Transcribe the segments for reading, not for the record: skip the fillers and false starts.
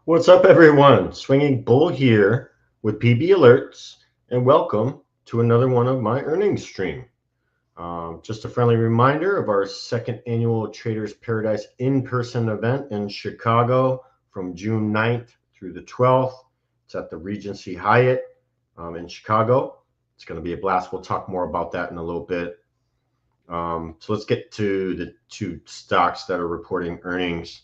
What's up, everyone? Swinging Bull here with PB Alerts, and welcome to another one of my earnings stream. Just a friendly reminder of our second annual Traders Paradise in-person event in Chicago from June 9th through the 12th. It's at the Regency Hyatt in Chicago. It's going to be a blast. We'll talk more about that in a little bit. So let's get to the two stocks that are reporting earnings.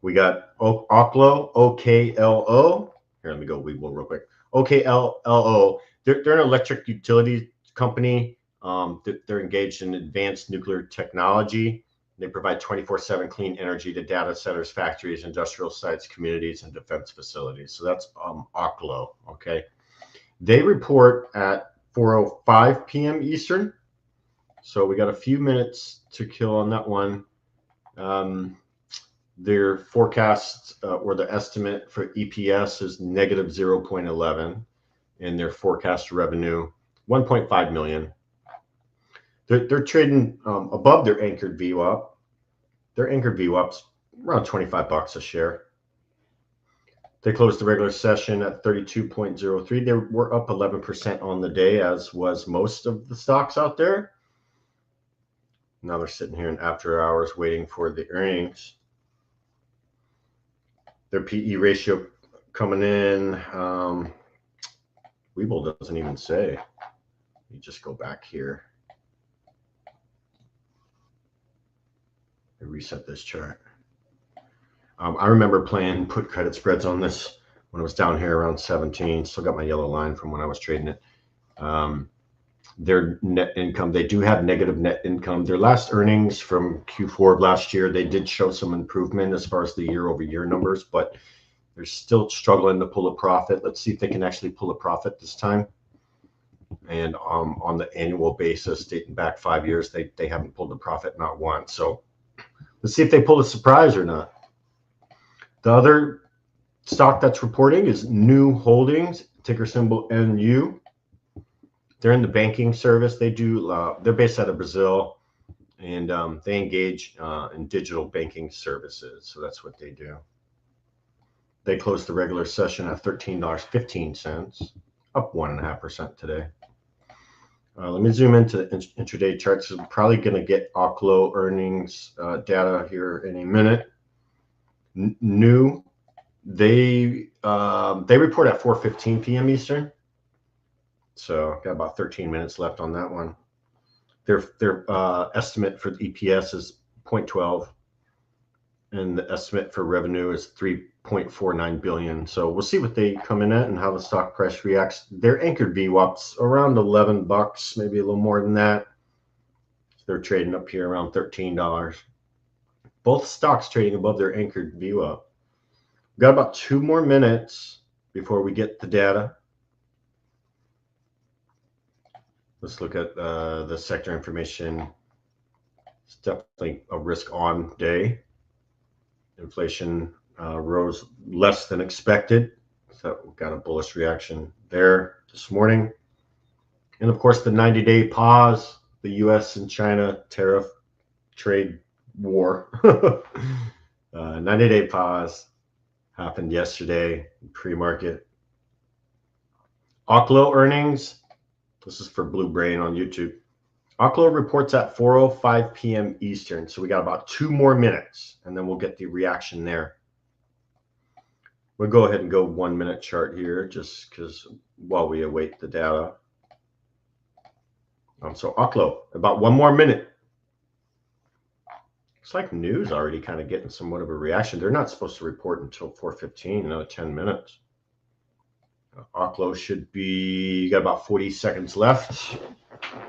We got Oklo, OKLO. Here, let me go Weeble real quick. OKLO. They're an electric utility company. They're engaged in advanced nuclear technology. They provide 24/7 clean energy to data centers, factories, industrial sites, communities, and defense facilities. So that's Oklo. Okay. They report at 4:05 p.m. Eastern. So we got a few minutes to kill on that one. Their forecast or the estimate for EPS is negative 0.11, and their forecast revenue 1.5 million. They're trading above their anchored VWAP. Their anchored VWAP's around $25 a share. They closed the regular session at 32.03. They were up 11% on the day, as was most of the stocks out there. Now they're sitting here in after hours waiting for the earnings. Their PE ratio coming in, Weeble doesn't even say. Let me just go back here. I reset this chart. I remember playing put credit spreads on this when it was down here around 17. Still got my yellow line from when I was trading it. Their net income, they do have negative net income. Their last earnings from Q4 of last year, they did show some improvement as far as the year-over-year numbers, but they're still struggling to pull a profit. Let's see if they can actually pull a profit this time. And on the annual basis, dating back 5 years, they haven't pulled a profit, not once. So let's see if they pull a surprise or not. The other stock that's reporting is New Holdings, ticker symbol NU. They're in the banking service. They're based out of Brazil, and they engage in digital banking services. So that's what they do. They closed the regular session at $13.15, up 1.5% today. Let me zoom into the intraday charts. I'm probably going to get Oklo earnings data here in a minute. New, they report at 4:15 p.m. Eastern. So got about 13 minutes left on that one. Their estimate for the EPS is 0.12, and the estimate for revenue is 3.49 billion. So we'll see what they come in at and how the stock price reacts. Their anchored VWAP's around $11, maybe a little more than that. They're trading up here around $13. Both stocks trading above their anchored VWAP. We've got about 2 more minutes before we get the data. Let's look at the sector information. It's definitely a risk-on day. Inflation rose less than expected, so we've got a bullish reaction there this morning. And of course, the 90-day pause, the U.S. and China tariff trade war. 90-day pause happened yesterday, pre-market. Oklo earnings. This is for Blue Brain on YouTube. Oklo reports at 4:05 p.m. Eastern. So we got about 2 more minutes, and then we'll get the reaction there. We'll go ahead and go 1 minute chart here, just because while we await the data. So Oklo, about 1 more minute. Looks like news already kind of getting somewhat of a reaction. They're not supposed to report until 4:15, another 10 minutes. Oklo should be, got about 40 seconds left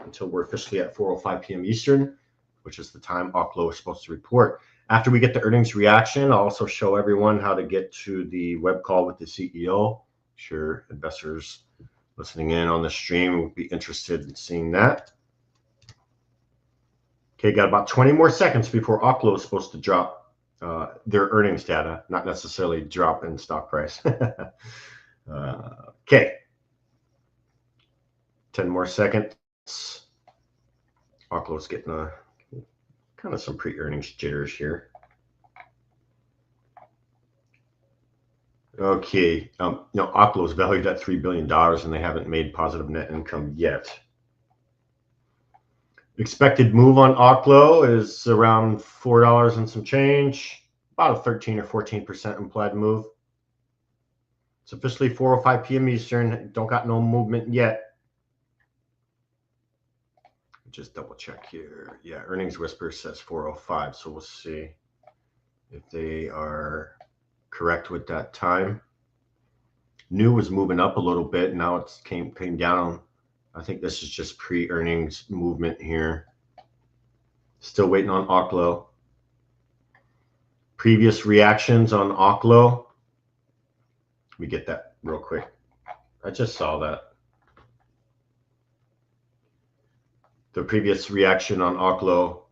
until we're officially at 4:05 p.m. Eastern, which is the time Oklo is supposed to report. After we get the earnings reaction, I'll also show everyone how to get to the web call with the CEO. I'm sure investors listening in on the stream would be interested in seeing that. Okay, got about 20 more seconds before Oklo is supposed to drop their earnings data, not necessarily drop in stock price. Okay, 10 more seconds. Oklo's getting a kind of some pre-earnings jitters here. Okay, Oklo is valued at $3 billion and they haven't made positive net income yet. Expected move on Oklo is around $4 and some change, about a 13 or 14% implied move. It's officially 4:05 p.m. Eastern. Don't got no movement yet. Just double check here. Yeah, Earnings Whisper says 4:05, so we'll see if they are correct with that time. New was moving up a little bit. Now it's came down. I think this is just pre-earnings movement here. Still waiting on Oklo. Previous reactions on Oklo. Let me get that real quick. I just saw that. The previous reaction on Oklo,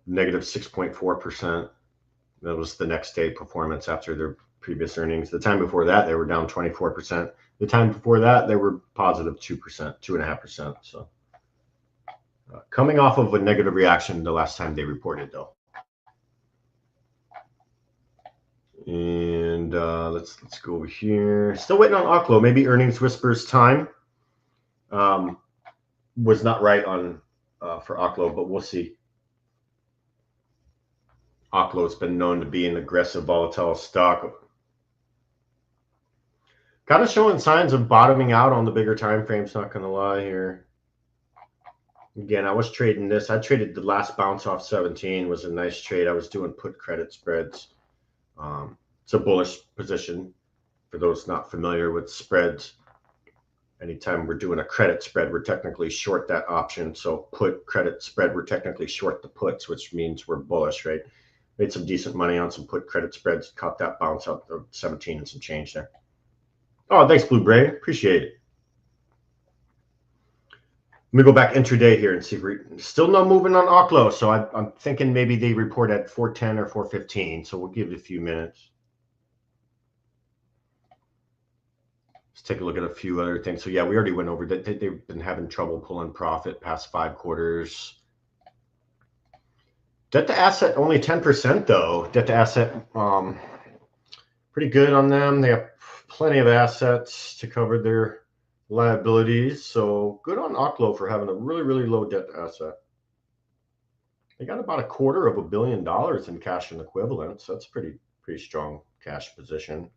negative 6.4%. That was the next day performance after their previous earnings. The time before that, they were down 24%. The time before that, they were positive 2%, 2.5%. So coming off of a negative reaction the last time they reported, though. And let's go over here. Still waiting on Oklo. Maybe Earnings Whispers time was not right on for Oklo, but we'll see. Oklo has been known to be an aggressive, volatile stock. Kind of showing signs of bottoming out on the bigger time frames, not going to lie here. Again, I was trading this. I traded the last bounce off 17. Was a nice trade. I was doing put credit spreads. It's a bullish position for those not familiar with spreads. Anytime we're doing a credit spread, we're technically short that option. So put credit spread, we're technically short the puts, which means we're bullish, right? Made some decent money on some put credit spreads. Caught that bounce up of 17 and some change there. Oh, thanks, Blue Brain. Appreciate it. Let me go back intraday here and see if we're still no movement on Oklo. So I'm thinking maybe they report at 410 or 415. So we'll give it a few minutes. Let's take a look at a few other things. So yeah, we already went over that. They've been having trouble pulling profit past 5 quarters. Debt to asset only 10% though. Debt to asset pretty good on them. They have plenty of assets to cover their liabilities. So good on Oklo for having a really, really low debt to asset. They got about $250 million in cash and equivalents. That's pretty strong cash position.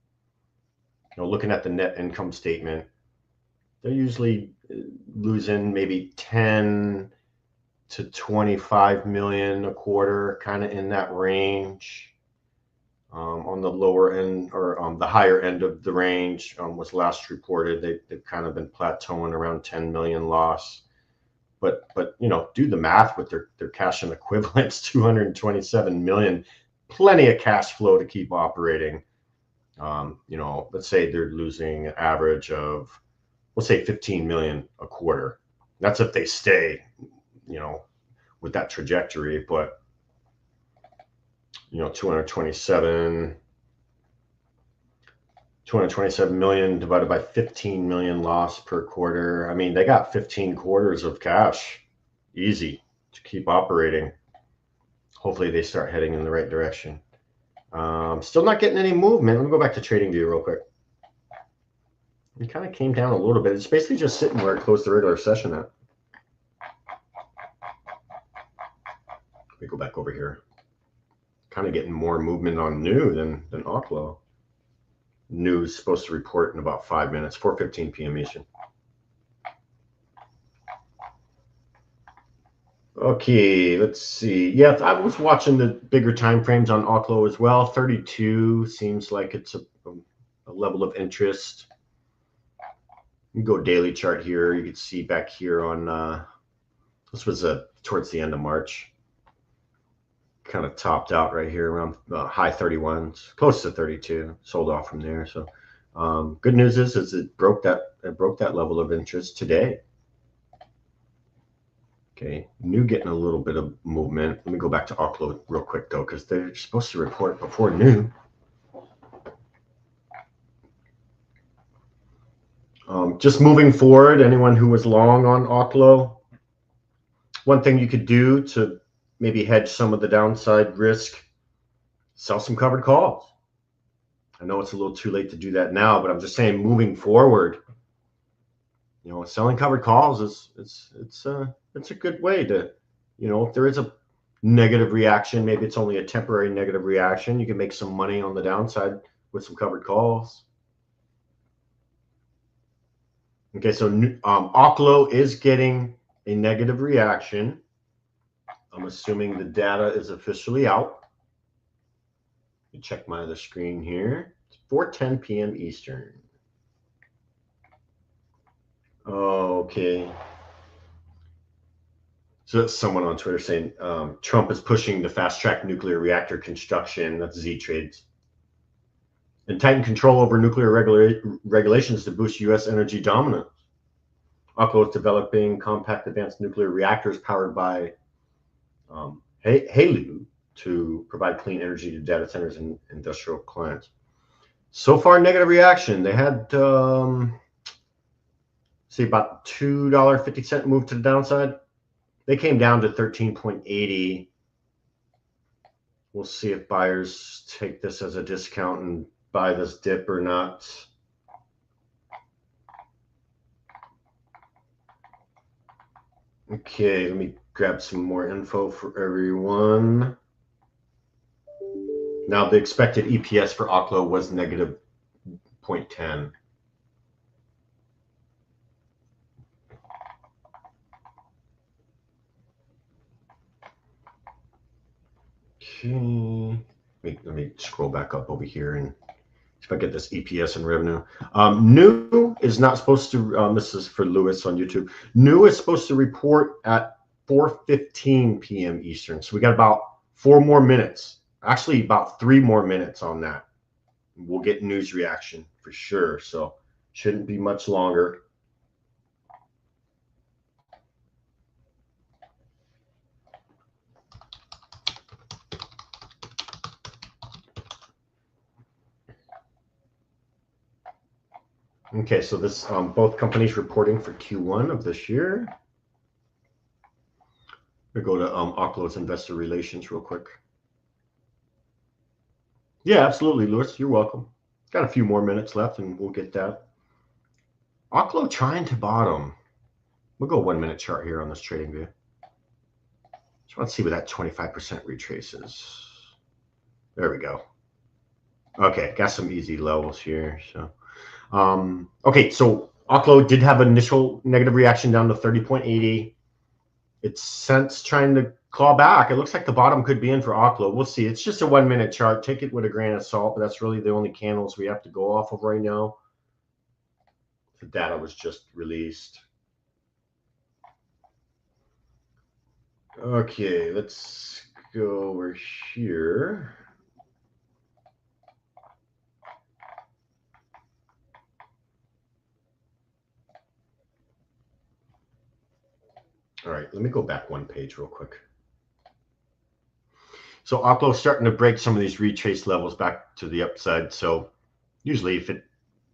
Looking at the net income statement, they're usually losing maybe 10 to 25 million a quarter, kind of in that range. On the lower end or the higher end of the range was last reported. They've kind of been plateauing around 10 million loss. But do the math with their cash and equivalents, 227 million, plenty of cash flow to keep operating. Let's say they're losing an average of, let's say 15 million a quarter. That's if they stay, with that trajectory. But 227 million divided by 15 million loss per quarter. I mean, they got 15 quarters of cash, easy to keep operating. Hopefully they start heading in the right direction. Still not getting any movement. Let me go back to TradingView real quick. It kind of came down a little bit. It's basically just sitting where it closed the regular session at. Let me go back over here. Kind of getting more movement on new than Oklo. New is supposed to report in about 5 minutes, 4:15 p.m. Eastern. Okay, let's see. Yeah, I was watching the bigger time frames on Oklo as well. 32 seems like it's a level of interest. You can go daily chart here. You can see back here on this was towards the end of March. Kind of topped out right here around high 31s, close to 32. Sold off from there. So good news is it broke that level of interest today. Okay, new getting a little bit of movement. Let me go back to Oklo real quick though, because they're supposed to report before new. Just moving forward, anyone who was long on Oklo, one thing you could do to maybe hedge some of the downside risk, sell some covered calls. I know it's a little too late to do that now, but I'm just saying moving forward, you know, selling covered calls is it's a good way to, you know, if there is a negative reaction, maybe it's only a temporary negative reaction, you can make some money on the downside with some covered calls. Okay, so Oklo is getting a negative reaction. I'm assuming the data is officially out. Let me check my other screen here. It's 4:10 p.m. Eastern. Okay. So that's someone on Twitter saying Trump is pushing to fast-track nuclear reactor construction. That's Z-Trades. And tighten control over nuclear regulations to boost U.S. energy dominance. Oklo is developing compact advanced nuclear reactors powered by HALEU to provide clean energy to data centers and industrial clients. So far, negative reaction. They had, see, about $2.50 move to the downside. They came down to 13.80. We'll see if buyers take this as a discount and buy this dip or not. Okay, let me grab some more info for everyone. Now, the expected EPS for Oklo was negative 0.10. Okay, let me scroll back up over here and if I get this EPS and revenue. New is not supposed to, this is for Lewis on YouTube. New is supposed to report at 4:15 p.m. Eastern. So we got about 4 more minutes, actually about 3 more minutes on that. We'll get news reaction for sure. So shouldn't be much longer. Okay, so this both companies reporting for Q1 of this year. We go to Oklo's investor relations real quick. Yeah, absolutely, Lewis. You're welcome. Got a few more minutes left, and we'll get that. Oklo trying to bottom. We'll go 1 minute chart here on this trading view. Just want to see where that 25% retraces. There we go. Okay, got some easy levels here. So. Okay, so Oklo did have initial negative reaction down to 30.80. It's since trying to claw back. It looks like the bottom could be in for Oklo. We'll see. It's just a 1 minute chart. Take it with a grain of salt, but that's really the only candles we have to go off of right now. The data was just released. Okay, let's go over here. All right, let me go back 1 page real quick. So Oklo is starting to break some of these retrace levels back to the upside. So usually if it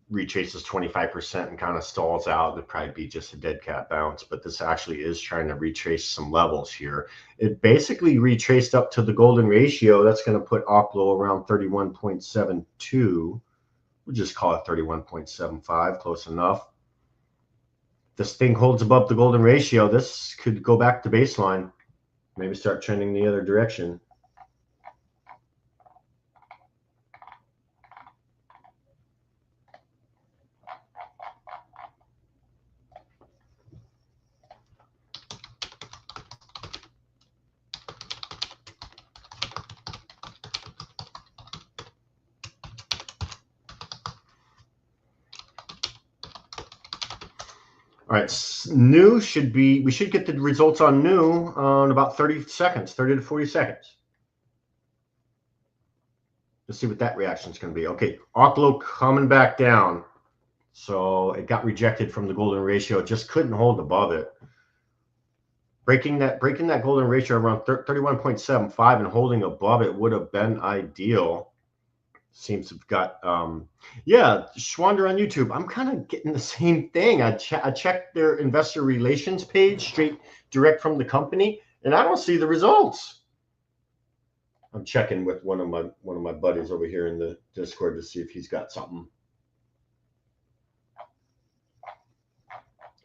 retraces 25% and kind of stalls out, it'd probably be just a dead cat bounce. But this actually is trying to retrace some levels here. It basically retraced up to the golden ratio. That's going to put Oklo around 31.72. We'll just call it 31.75, close enough. This thing holds above the golden ratio. This could go back to baseline, maybe start trending the other direction. All right, new should be, we should get the results on new in about 30 seconds, 30 to 40 seconds. Let's see what that reaction is going to be. Okay, Oklo coming back down. So it got rejected from the golden ratio. It just couldn't hold above it. Breaking that golden ratio around 31.75 and holding above it would have been ideal. Seems to have got, yeah, Schwander on YouTube. I'm kind of getting the same thing. I checked their investor relations page straight direct from the company, and I don't see the results. I'm checking with one of my buddies over here in the Discord to see if he's got something.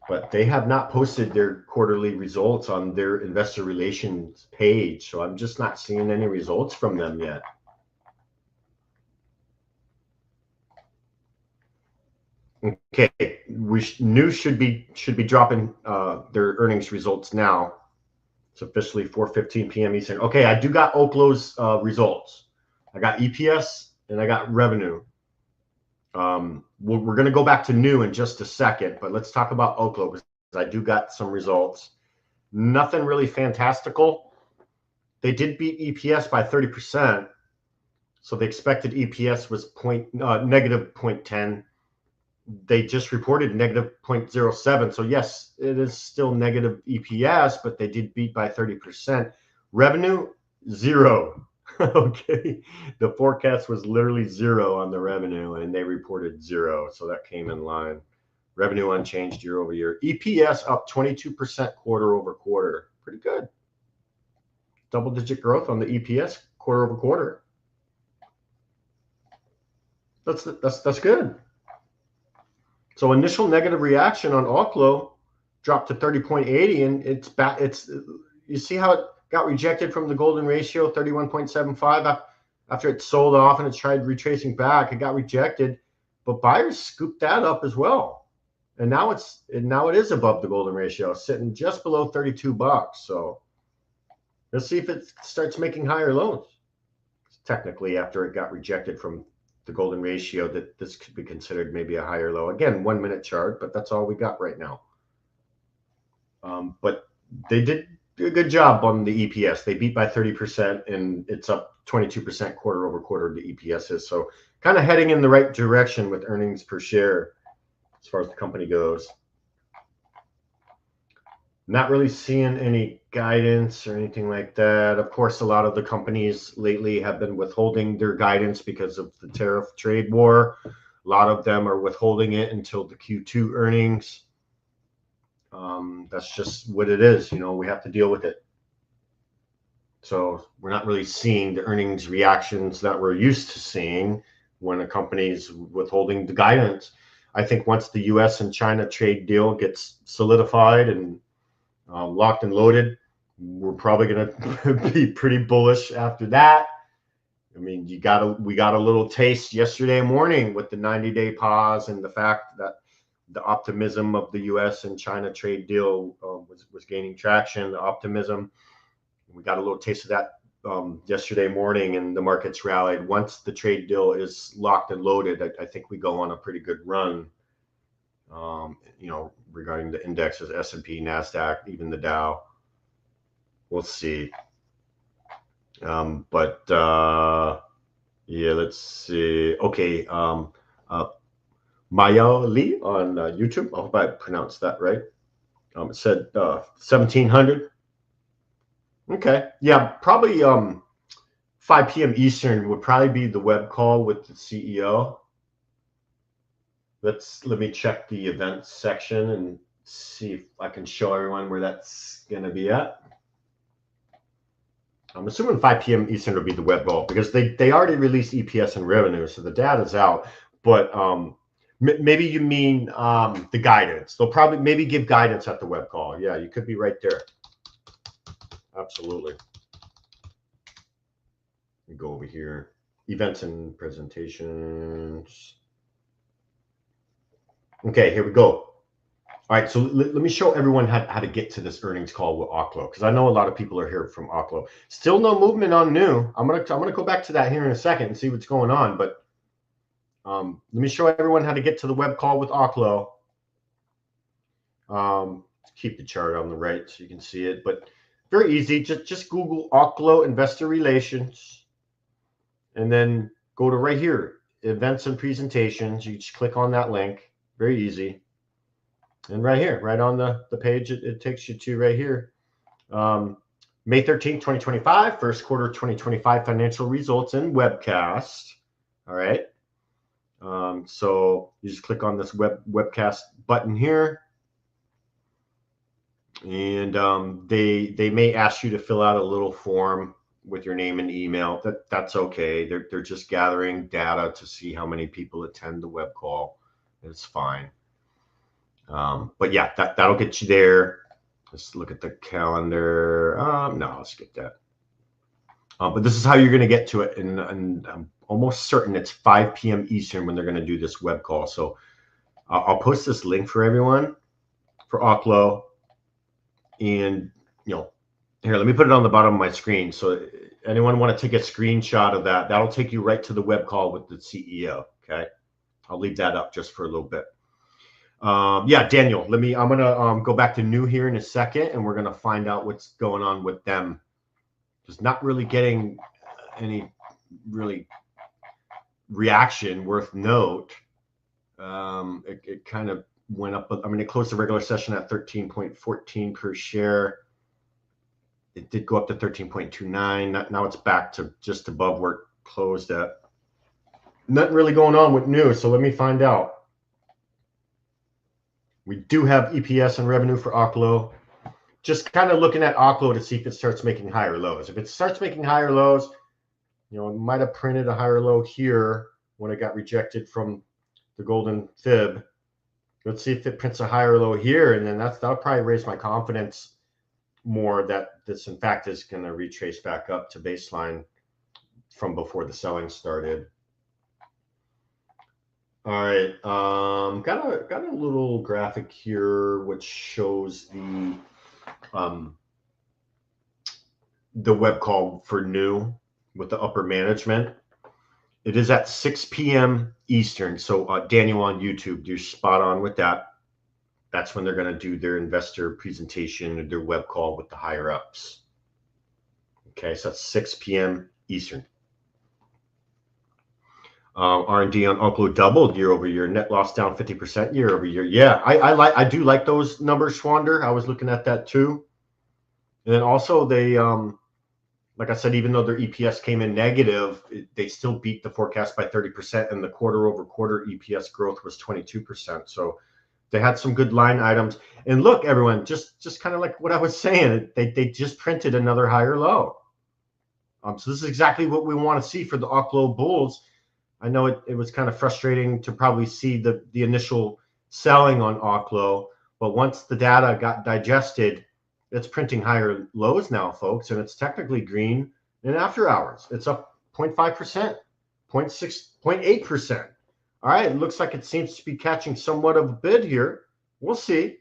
But they have not posted their quarterly results on their investor relations page, so I'm just not seeing any results from them yet. Okay, news should be dropping their earnings results now. It's officially 4:15 p.m. Eastern. Okay, I do got Oklo's results. I got EPS and I got revenue. We're going to go back to new in just a second, but let's talk about Oklo because I do got some results. Nothing really fantastical. They did beat EPS by 30%, so the expected EPS was negative 0.10. They just reported negative 0.07. So yes, it is still negative EPS, but they did beat by 30%. Revenue, 0. Okay. The forecast was literally 0 on the revenue, and they reported 0. So that came in line. Revenue unchanged year over year. EPS up 22% quarter over quarter. Pretty good. Double-digit growth on the EPS quarter over quarter. That's good. So initial negative reaction on Oklo dropped to 30.80, and it's back. You see how it got rejected from the golden ratio, 31.75, after it sold off and it tried retracing back. It got rejected, but buyers scooped that up as well, and now it is above the golden ratio, sitting just below $32. So let's see if it starts making higher lows. Technically, after it got rejected from the golden ratio, that this could be considered maybe a higher low. Again, 1 minute chart, but that's all we got right now. But they did a good job on the EPS. They beat by 30%, and it's up 22% quarter over quarter. The EPS is so kind of heading in the right direction with earnings per share as far as the company goes. Not really seeing any guidance or anything like that. Of course, a lot of the companies lately have been withholding their guidance because of the tariff trade war. A lot of them are withholding it until the Q2 earnings. That's just what it is. We have to deal with it. So we're not really seeing the earnings reactions that we're used to seeing when a company's withholding the guidance. I think once the U.S. and China trade deal gets solidified and locked and loaded, we're probably going to be pretty bullish after that. I mean, we got a little taste yesterday morning with the 90-day pause and the fact that the optimism of the U.S. and China trade deal was gaining traction. The optimism, we got a little taste of that yesterday morning, and the markets rallied. Once the trade deal is locked and loaded, I think we go on a pretty good run. Regarding the indexes, S&P, NASDAQ, even the Dow. We'll see. Yeah, let's see. Okay. Maya Lee on YouTube. I hope I pronounced that right. It said 1700. Okay. Yeah, probably 5 p.m. Eastern would probably be the web call with the CEO. Let me check the events section and see if I can show everyone where that's going to be at. I'm assuming 5 p.m. Eastern will be the web call because they already released EPS and revenue, so the data's out. But maybe you mean the guidance. They'll probably maybe give guidance at the web call. Yeah, you could be right there. Absolutely. Let me go over here. Events and presentations. Okay, here we go. All right, so let me show everyone how to get to this earnings call with Oklo, because I know a lot of people are here from Oklo. Still no movement on new. I'm gonna go back to that here in a second and see what's going on. But let me show everyone how to get to the web call with Oklo. Keep the chart on the right so you can see it. But very easy. Just Google Oklo Investor Relations, and then go to right here, Events and Presentations. You just click on that link. Very easy. And right here, right on the page, it takes you to right here. May 13th, 2025, first quarter 2025 financial results and webcast. All right. So you just click on this webcast button here. And they may ask you to fill out a little form. with your name and email. That's okay. They're just gathering data to see how many people attend the web call. It's fine. But yeah, that'll get you there. Let's look at the calendar. No, I'll skip that. But this is how you're going to get to it, and I'm almost certain it's 5 p.m. Eastern when they're going to do this web call. So I'll post this link for everyone for Oklo, and here, let me put it on the bottom of my screen. So anyone want to take a screenshot of that? That'll take you right to the web call with the CEO. Okay, I'll leave that up just for a little bit. Yeah, Daniel, I'm gonna go back to new here in a second, and we're gonna find out what's going on with them. Just not really getting any really reaction worth note. It kind of went up. I mean, it closed the regular session at 13.14 per share. It did go up to 13.29. Now it's back to just above where it closed at. Nothing really going on with new, so let me find out. We do have EPS and revenue for Oklo. Just kind of looking at Oklo to see if it starts making higher lows. If it starts making higher lows, it might have printed a higher low here when it got rejected from the golden fib. Let's see if it prints a higher low here, and then that'll probably raise my confidence more that this in fact is going to retrace back up to baseline from before the selling started. All right, got a little graphic here which shows the web call for new with the upper management. It is at 6 p.m. Eastern. So Daniel on YouTube, you're spot on with that. That's when they're going to do their investor presentation or their web call with the higher ups. Okay, so that's 6 p.m. Eastern. R&D on Oklo doubled year over year. Net loss down 50% year over year. Yeah, I do like those numbers, Schwander. I was looking at that too. And then also they, like I said, even though their EPS came in negative, they still beat the forecast by 30%, and the quarter over quarter EPS growth was 22%. So they had some good line items. And look, everyone, just kind of like what I was saying, they just printed another higher low. So this is exactly what we want to see for the Oklo bulls. I know it was kind of frustrating to probably see the initial selling on Oklo, but once the data got digested, it's printing higher lows now, folks, and it's technically green in after hours. It's up 0.5%, 0.6, 0.8%. All right, it looks like it seems to be catching somewhat of a bid here. We'll see.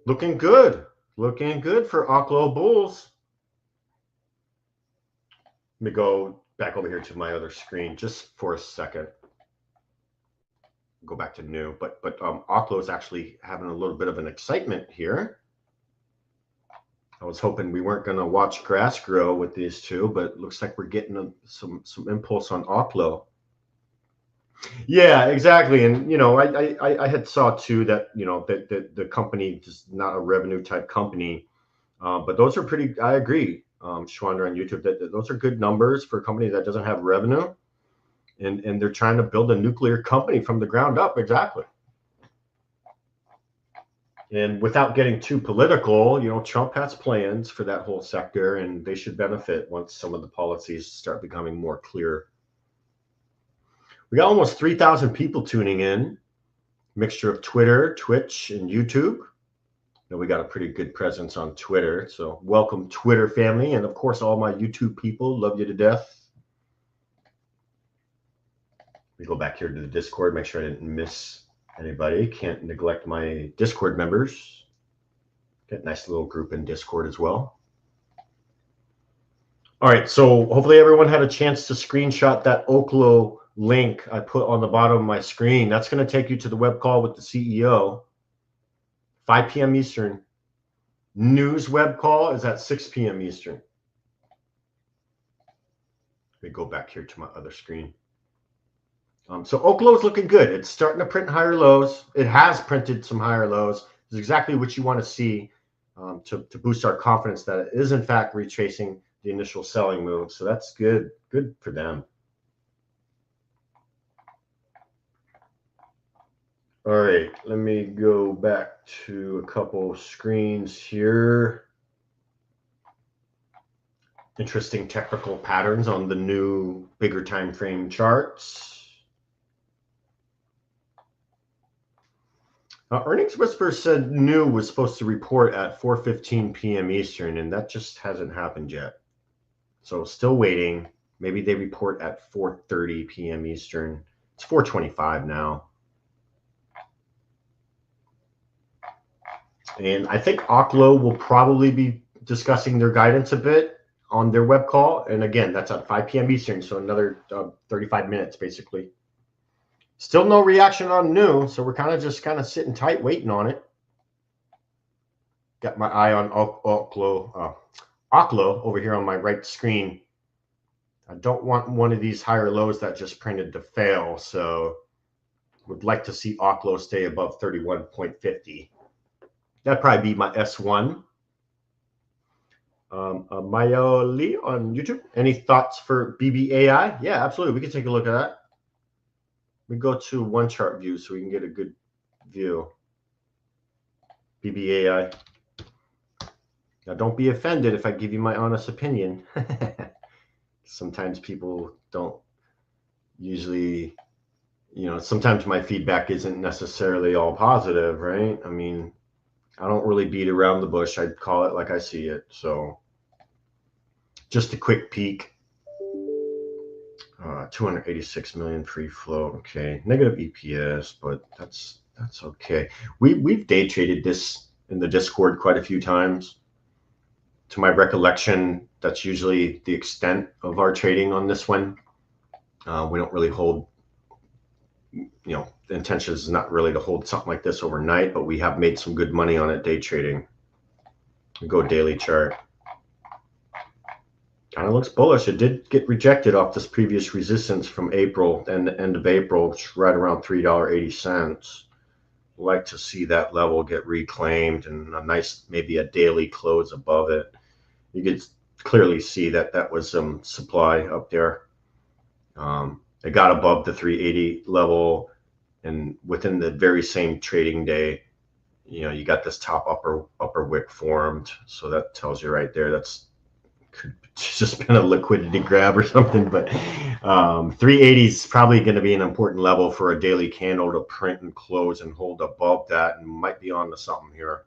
Looking good for Oklo bulls. Let me go back over here to my other screen just for a second. Go back to new, but Oklo is actually having a little bit of an excitement here. I was hoping we weren't going to watch grass grow with these two, but it looks like we're getting some impulse on Oklo. Yeah, exactly. And I had saw too that that the company is not a revenue type company, but those are pretty. I agree, Schwander on YouTube, that those are good numbers for a company that doesn't have revenue. And they're trying to build a nuclear company from the ground up. Exactly. And without getting too political, Trump has plans for that whole sector, and they should benefit once some of the policies start becoming more clear. We got almost 3,000 people tuning in, mixture of Twitter, Twitch, and YouTube. We got a pretty good presence on Twitter, so welcome Twitter family, and of course all my YouTube people, love you to death. We go back here to the Discord, make sure I didn't miss anybody. Can't neglect my Discord members. Got a nice little group in Discord as well. All right, so hopefully everyone had a chance to screenshot that Oklo link I put on the bottom of my screen. That's going to take you to the web call with the CEO. 5 p.m. Eastern. News web call is at 6 p.m. Eastern. Let me go back here to my other screen. So Oklo is looking good. It's starting to print higher lows. It has printed some higher lows. It's exactly what you want to see to boost our confidence that it is in fact retracing the initial selling move. So that's good. Good for them. All right, let me go back to a couple screens here. interesting technical patterns on the new bigger time frame charts. Earnings Whisper said new was supposed to report at 4:15 p.m. Eastern, and that just hasn't happened yet. So still waiting. Maybe they report at 4:30 p.m. Eastern. It's 4:25 now. And I think Oklo will probably be discussing their guidance a bit on their web call. And again, that's at 5 p.m. Eastern, so another 35 minutes basically. Still no reaction on new, so we're kind of sitting tight waiting on it. Got my eye on Oklo over here on my right screen. I don't want one of these higher lows that just printed to fail, so would like to see Oklo stay above 31.50. That'd probably be my S1. Maya Lee on YouTube. Any thoughts for BBAI? Yeah, absolutely. We can take a look at that. We go to one chart view so we can get a good view. BBAI. Now, don't be offended if I give you my honest opinion. Sometimes people don't usually, sometimes my feedback isn't necessarily all positive, right? I mean, I don't really beat around the bush. I'd call it like I see it. So just a quick peek. 286 million free float. Okay, negative EPS, but that's okay. We've day traded this in the Discord quite a few times. To my recollection, that's usually the extent of our trading on this one. We don't really hold, the intention is not really to hold something like this overnight, but we have made some good money on it day trading. We go daily chart. Kind of looks bullish. It did get rejected off this previous resistance from April and the end of April. It's right around $3.80. Like to see that level get reclaimed and a nice, maybe a daily close above it. You could clearly see that was some supply up there. It got above the 380 level, and within the very same trading day, you got this top upper wick formed. So that tells you right there that's could just been a liquidity grab or something, but 380 is probably going to be an important level for a daily candle to print and close and hold above that, and might be on to something here.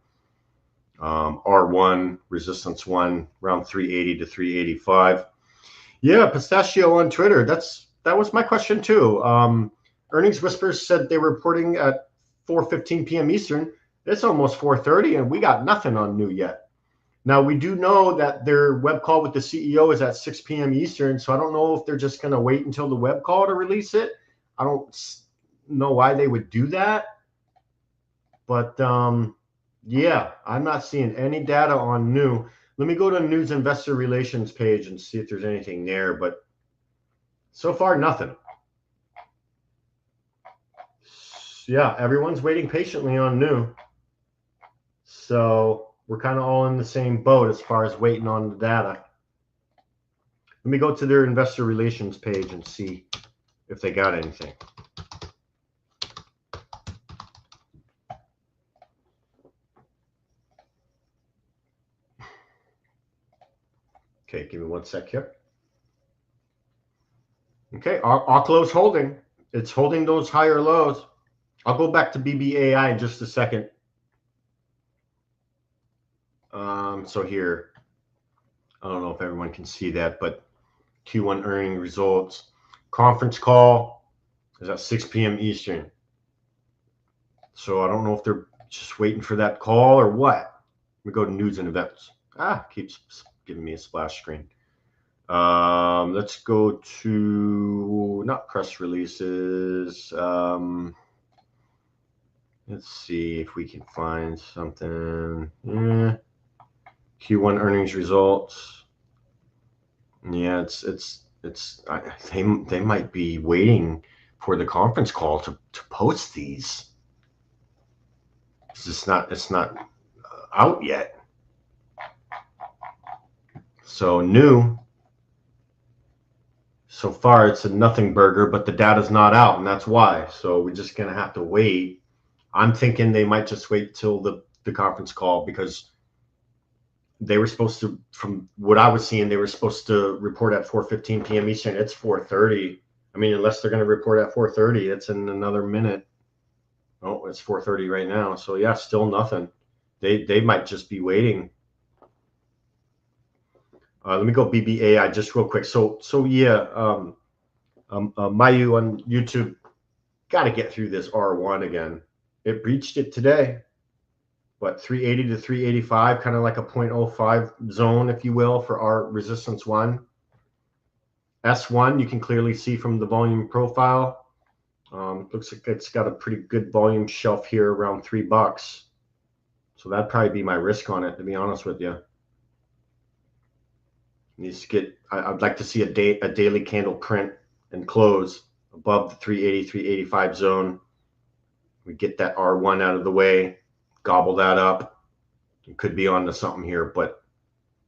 R1 resistance 1 around 380 to 385. Yeah, Pistachio on Twitter. That was my question too. Earnings Whispers said they were reporting at 4:15 p.m. Eastern. It's almost 4:30, and we got nothing on new yet. Now, we do know that their web call with the CEO is at 6 p.m. Eastern, so I don't know if they're just going to wait until the web call to release it. I don't know why they would do that. But, yeah, I'm not seeing any data on new. Let me go to News Investor Relations page and see if there's anything there, but so far, nothing. Yeah, everyone's waiting patiently on new. So we're kind of all in the same boat as far as waiting on the data. Let me go to their investor relations page and see if they got anything. Okay, give me 1 sec here. Okay, Oklo's holding. It's holding those higher lows. I'll go back to BBAI in just a second. So here, I don't know if everyone can see that, but Q1 earning results. Conference call is at 6 p.m. Eastern. So I don't know if they're just waiting for that call or what. We go to news and events. Keeps giving me a splash screen. Let's go to not press releases. Let's see if we can find something. Q1 earnings results. Yeah, they might be waiting for the conference call to post these. It's not out yet. So new. So far, it's a nothing burger, but the data's not out, and that's why. So we're just gonna have to wait. I'm thinking they might just wait till the conference call, because They were supposed to, from what I was seeing, they were supposed to report at 4:15 p.m. Eastern. It's 4:30. I mean, unless they're going to report at 4:30, it's in another minute. Oh, it's 4:30 right now. So yeah, still nothing. They might just be waiting. Let me go BBAI just real quick. So yeah, Mayu on YouTube, got to get through this R1 again. It breached it today, but 380 to 385, kind of like a 0.05 zone, if you will, for our resistance one. S1, you can clearly see from the volume profile. Looks like it's got a pretty good volume shelf here around $3. So that'd probably be my risk on it, to be honest with you. Needs to get, I'd like to see a daily candle print and close above the 380, 385 zone. We get that R1 out of the way, gobble that up. It could be onto something here, but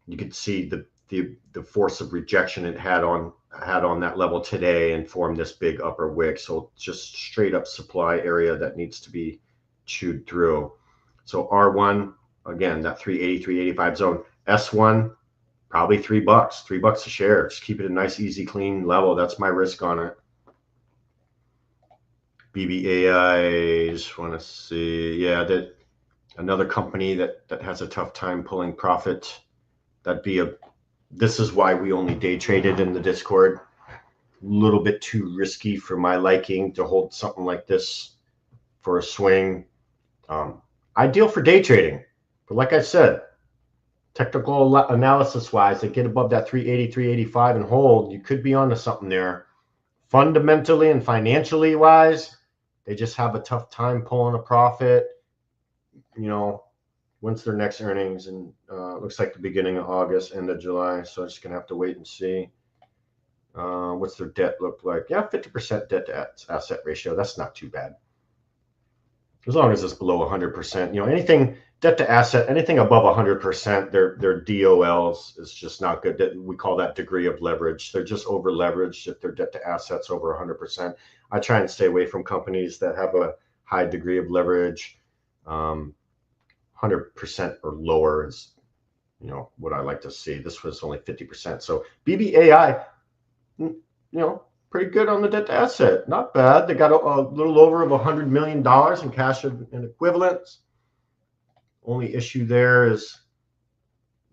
you could see the force of rejection it had on that level today and formed this big upper wick. So just straight up supply area that needs to be chewed through. So R1, again, that 380, 385 zone. S1, probably $3, $3 a share. Just keep it a nice, easy, clean level. That's my risk on it. BBAI, just want to see. Yeah, that another company that has a tough time pulling profit. That'd be this is why we only day traded in the Discord. A little bit too risky for my liking to hold something like this for a swing. Ideal for day trading, but like I said, technical analysis wise, they get above that 380, 385 and hold, you could be onto something there. Fundamentally and financially wise, they just have a tough time pulling a profit. You know, when's their next earnings? And looks like the beginning of August, end of July. So I'm just gonna have to wait and see. What's their debt look like? Yeah, 50% debt to asset ratio. That's not too bad. As long as it's below 100%. You know, anything debt to asset, anything above 100%, their DOLs is just not good. We call that degree of leverage. They're just over leveraged if their debt to assets over 100%. I try and stay away from companies that have a high degree of leverage. 100% or lower is, you know, what I like to see. This was only 50%. So BBAI, you know, pretty good on the debt to asset. Not bad. They got a little over of $100 million in cash and equivalents. Only issue there is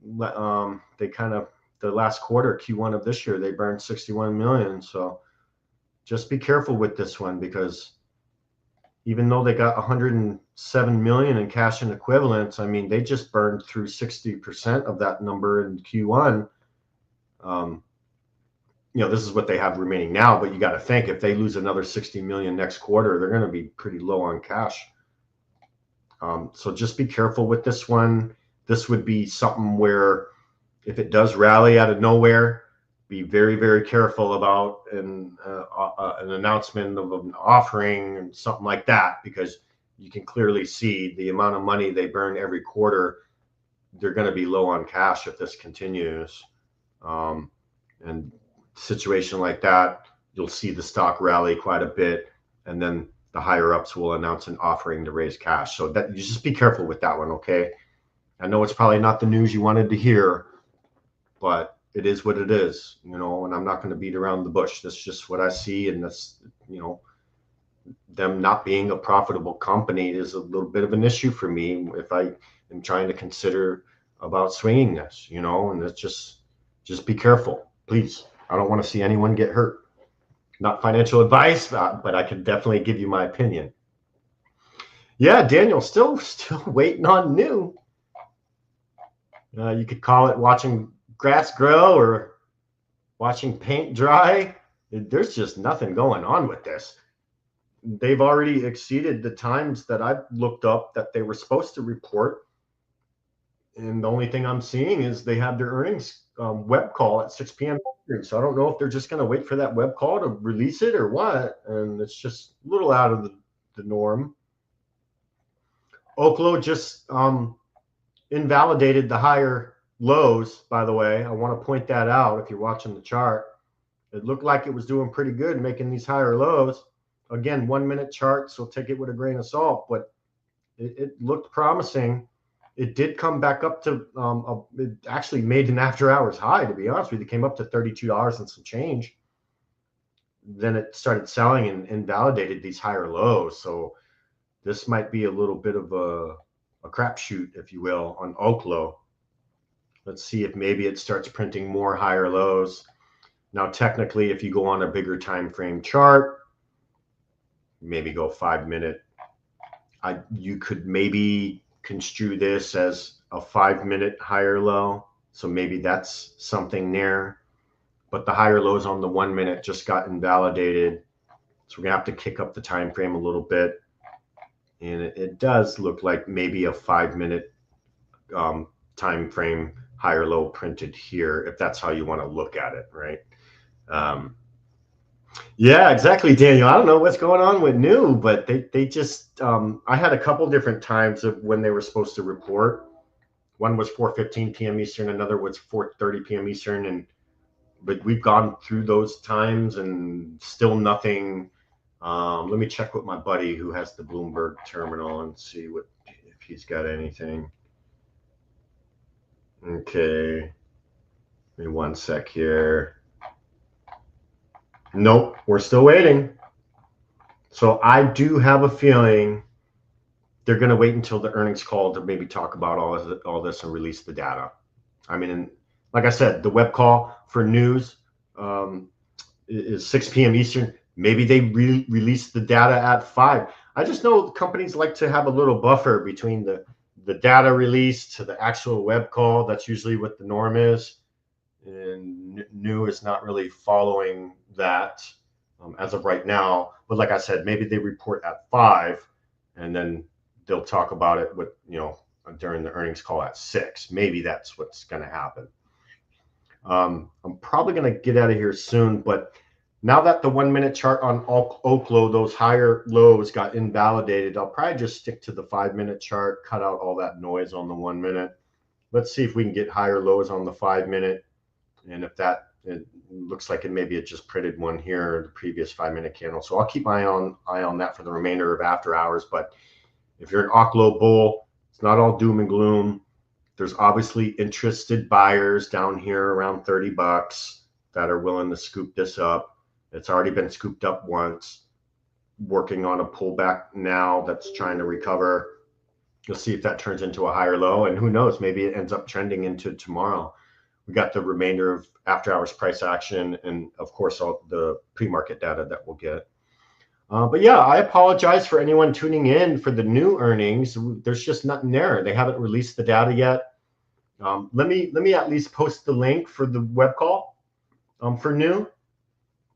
they kind of, the last quarter, Q1 of this year, they burned 61 million. So just be careful with this one, because even though they got 107 million in cash and equivalents, I mean, they just burned through 60% of that number in Q1. You know, this is what they have remaining now, but you got to think, if they lose another 60 million next quarter, they're going to be pretty low on cash. So just be careful with this one. This would be something where if it does rally out of nowhere, be very, very careful about an announcement of an offering and something like that, because you can clearly see the amount of money they burn every quarter. They're going to be low on cash if this continues. And situation like that, you'll see the stock rally quite a bit, and then the higher ups will announce an offering to raise cash. So that, you just be careful with that one, okay? I know it's probably not the news you wanted to hear, but it is what it is, you know, and I'm not going to beat around the bush. That's just what I see, and that's, you know, them not being a profitable company is a little bit of an issue for me if I am trying to consider about swinging this, you know, and it's just be careful, please. I don't want to see anyone get hurt. Not financial advice, but I can definitely give you my opinion. Yeah, Daniel, still waiting on new. You could call it watching grass grow or watching paint dry. There's just nothing going on with this. They've already exceeded the times that I've looked up that they were supposed to report. And the only thing I'm seeing is they have their earnings web call at 6 p.m. So I don't know if they're just going to wait for that web call to release it or what. And it's just a little out of the norm. Oklo just invalidated the higher lows, by the way. I want to point that out if you're watching the chart. It looked like it was doing pretty good making these higher lows. Again, 1 minute chart, so take it with a grain of salt, but it looked promising. it did come back up to, it actually made an after hours high, to be honest with you. It came up to $32 and some change. Then it started selling and invalidated these higher lows. So this might be a little bit of a crapshoot, if you will, on Oklo. Let's see if maybe it starts printing more higher lows. Now, technically, if you go on a bigger time frame chart, maybe go 5 minute, you could maybe construe this as a 5 minute higher low. So maybe that's something there. But the higher lows on the 1 minute just got invalidated. So we're gonna have to kick up the time frame a little bit. And it does look like maybe a 5 minute time frame higher low printed here, if that's how you want to look at it, right? Yeah, exactly, Daniel. I don't know what's going on with new, but they just I had a couple different times of when they were supposed to report. One was 4:15 p.m. Eastern, another was 4:30 p.m. Eastern, but we've gone through those times and still nothing. Let me check with my buddy who has the Bloomberg terminal and see if he's got anything. Okay, give me 1 sec here. Nope, we're still waiting. So I do have a feeling they're going to wait until the earnings call to maybe talk about all this and release the data. I mean, like I said, the web call for news is 6 p.m. Eastern. Maybe they release the data at 5. I just know companies like to have a little buffer between the data release to the actual web call. That's usually what the norm is. And new is not really following that as of right now. But like I said, maybe they report at 5 and then they'll talk about it with, during the earnings call at 6. Maybe that's what's going to happen. I'm probably going to get out of here soon, but now that the 1 minute chart on Oklo, those higher lows got invalidated, I'll probably just stick to the 5 minute chart, cut out all that noise on the 1 minute. Let's see if we can get higher lows on the 5 minute. And if it looks like it just printed one here, the previous 5 minute candle. So I'll keep my eye on that for the remainder of after hours. But if you're an Oklo bull, it's not all doom and gloom. There's obviously interested buyers down here around $30 that are willing to scoop this up. It's already been scooped up once, working on a pullback now that's trying to recover. You'll see if that turns into a higher low, and who knows, maybe it ends up trending into tomorrow. We got the remainder of after hours price action and of course all the pre-market data that we'll get. But yeah, I apologize for anyone tuning in for the new earnings. There's just nothing there. They haven't released the data yet. Let me at least post the link for the web call for new.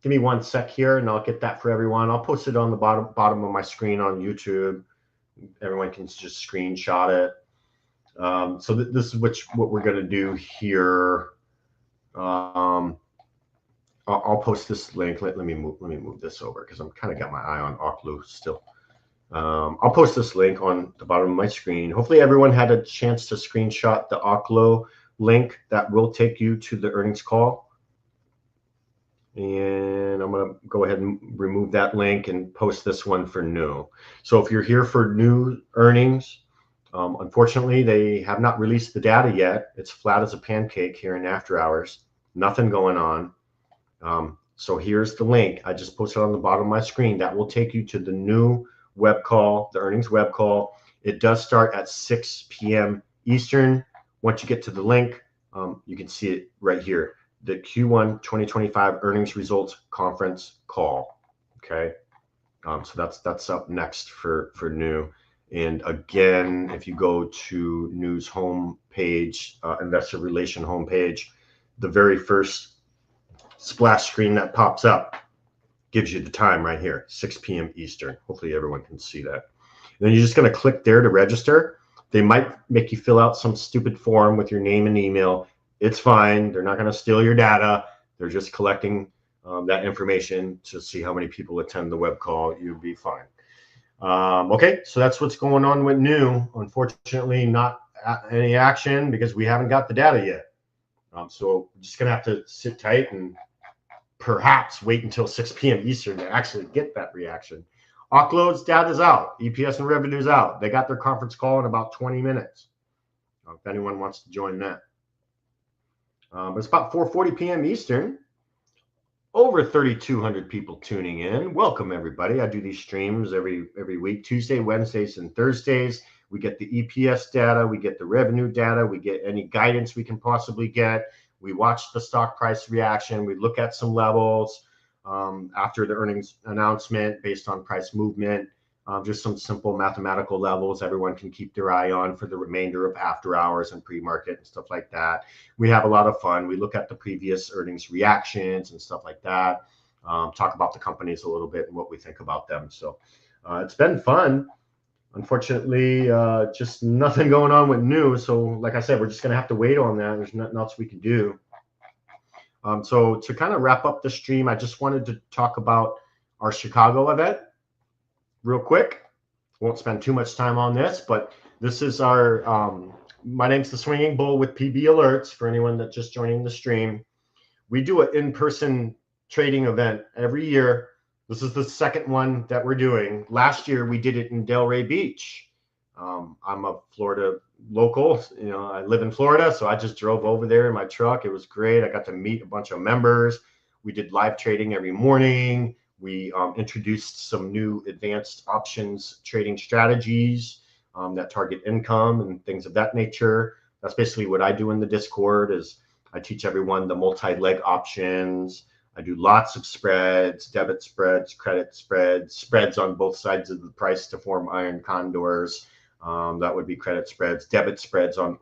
Give me 1 sec here and I'll get that for everyone. I'll post it on the bottom of my screen on YouTube. Everyone can just screenshot it. So this is what we're going to do here. I'll post this link. Let me move this over because I'm kind of got my eye on Oklo still. I'll post this link on the bottom of my screen. Hopefully everyone had a chance to screenshot the Oklo link that will take you to the earnings call. And I'm going to go ahead and remove that link and post this one for new. So if you're here for new earnings, unfortunately, they have not released the data yet. It's flat as a pancake here in after hours. Nothing going on. So here's the link. I just posted on the bottom of my screen. That will take you to the new web call, the earnings web call. It does start at 6 p.m. Eastern. Once you get to the link, you can see it right here. The Q1 2025 earnings results conference call. Okay. So that's up next for new. And again, if you go to news home page, investor relation home page, the very first splash screen that pops up gives you the time right here, 6 p.m. Eastern. Hopefully everyone can see that. And then you're just going to click there to register. They might make you fill out some stupid form with your name and email. It's fine. They're not going to steal your data. They're just collecting that information to see how many people attend the web call. You'll be fine. Okay, so that's what's going on with new. Unfortunately, not any action because we haven't got the data yet. So we're just going to have to sit tight and perhaps wait until 6 p.m. Eastern to actually get that reaction. Oklo's data's out. EPS and revenue's out. They got their conference call in about 20 minutes. if anyone wants to join that. But it's about 4:40 p.m. Eastern. Over 3,200 people tuning in. Welcome, everybody. I do these streams every week, Tuesday, Wednesdays, and Thursdays. We get the EPS data, we get the revenue data, we get any guidance we can possibly get. We watch the stock price reaction. We look at some levels after the earnings announcement based on price movement. Just some simple mathematical levels everyone can keep their eye on for the remainder of after hours and pre-market and stuff like that. We have a lot of fun. We look at the previous earnings reactions and stuff like that. Talk about the companies a little bit and what we think about them. So it's been fun. Unfortunately, just nothing going on with news. So like I said, we're just going to have to wait on that. There's nothing else we can do. So to kind of wrap up the stream, I just wanted to talk about our Chicago event real quick. Won't spend too much time on this, but this is our, my name's the Swinging Bull with PB Alerts for anyone that's just joining the stream. We do an in-person trading event every year. This is the second one that we're doing. Last year, we did it in Delray Beach. I'm a Florida local. You know, I live in Florida, so I just drove over there in my truck. It was great. I got to meet a bunch of members. We did live trading every morning. We introduced some new advanced options trading strategies that target income and things of that nature. That's basically what I do in the Discord is I teach everyone the multi-leg options. I do lots of spreads, debit spreads, credit spreads, spreads on both sides of the price to form iron condors. That would be credit spreads. Debit spreads on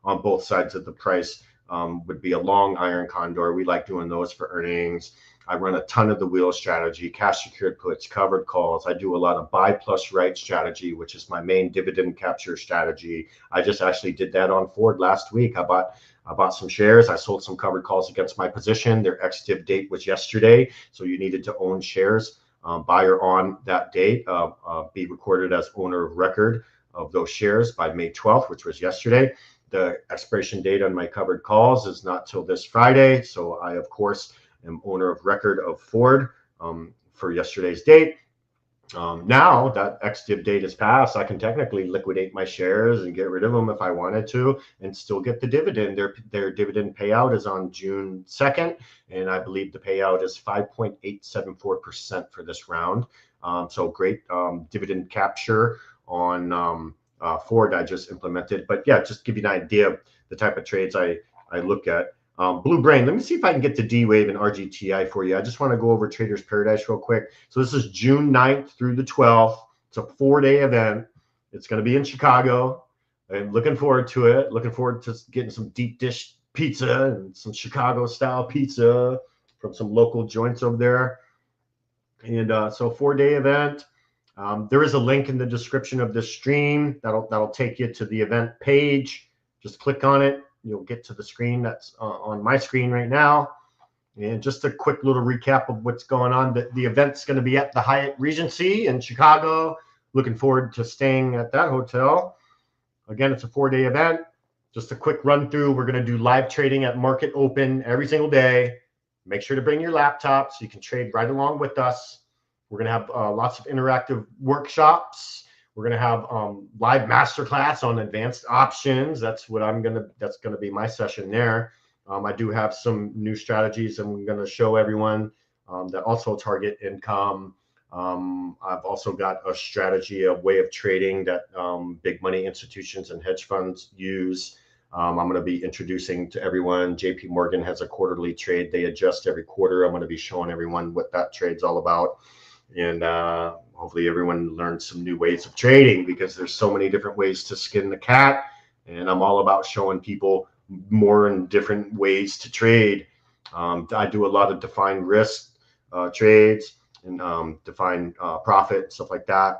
both sides of the price would be a long iron condor. We like doing those for earnings. I run a ton of the wheel strategy, cash secured puts, covered calls. I do a lot of buy plus right strategy, which is my main dividend capture strategy. I just actually did that on Ford last week. I bought some shares. I sold some covered calls against my position. Their ex-div date was yesterday, so you needed to own shares buyer on that date, be recorded as owner of record of those shares by May 12th, which was yesterday. The expiration date on my covered calls is not till this Friday, so I, of course, am owner of record of Ford for yesterday's date. Now that ex-div date is passed, I can technically liquidate my shares and get rid of them if I wanted to and still get the dividend. Their dividend payout is on June 2nd, and I believe the payout is 5.874% for this round. So great dividend capture on Ford I just implemented. But yeah, just give you an idea of the type of trades I look at. Blue Brain, let me see if I can get to D-Wave and RGTI for you. I just want to go over Trader's Paradise real quick. So this is June 9th through the 12th. It's a 4-day event. It's going to be in Chicago. I'm looking forward to it. Looking forward to getting some deep dish pizza and some Chicago-style pizza from some local joints over there. And so 4-day event. There is a link in the description of this stream that'll take you to the event page. Just click on it. You'll get to the screen that's on my screen right now. And just a quick little recap of what's going on. The event's going to be at the Hyatt Regency in Chicago. Looking forward to staying at that hotel. Again, it's a 4-day event. Just a quick run through. We're going to do live trading at market open every single day. Make sure to bring your laptop so you can trade right along with us. We're going to have lots of interactive workshops. We're going to have live masterclass on advanced options. That's going to be my session there. I do have some new strategies I'm going to show everyone that also target income. I've also got a strategy, a way of trading that big money institutions and hedge funds use. I'm going to be introducing to everyone. JP Morgan has a quarterly trade. They adjust every quarter. I'm going to be showing everyone what that trade's all about. And hopefully everyone learns some new ways of trading because there's so many different ways to skin the cat. And I'm all about showing people more and different ways to trade. I do a lot of defined risk trades and defined profit, stuff like that.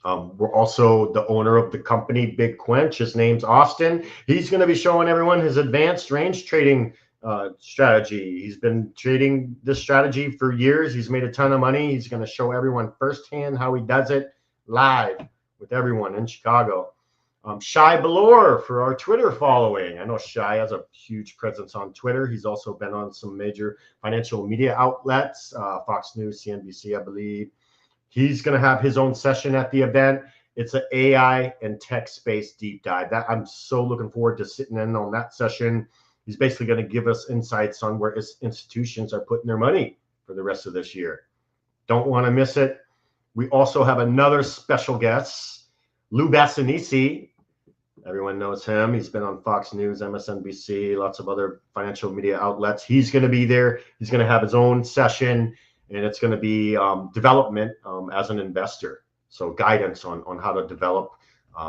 We're also the owner of the company, Big Quench. His name's Austin. He's going to be showing everyone his advanced range trading strategy. He's been trading this strategy for years. He's made a ton of money. He's going to show everyone firsthand how he does it live with everyone in Chicago. Shai Balor for our Twitter following. I know Shai has a huge presence on Twitter. He's also been on some major financial media outlets, Fox News, CNBC, I believe. He's going to have his own session at the event. It's an AI and tech space deep dive. That I'm so looking forward to sitting in on that session. He's basically going to give us insights on where institutions are putting their money for the rest of this year. Don't want to miss it. We also have another special guest, Lou Bassanisi. Everyone knows him. He's been on Fox News, MSNBC, lots of other financial media outlets. He's going to be there. He's going to have his own session, and it's going to be development as an investor. So guidance on how to develop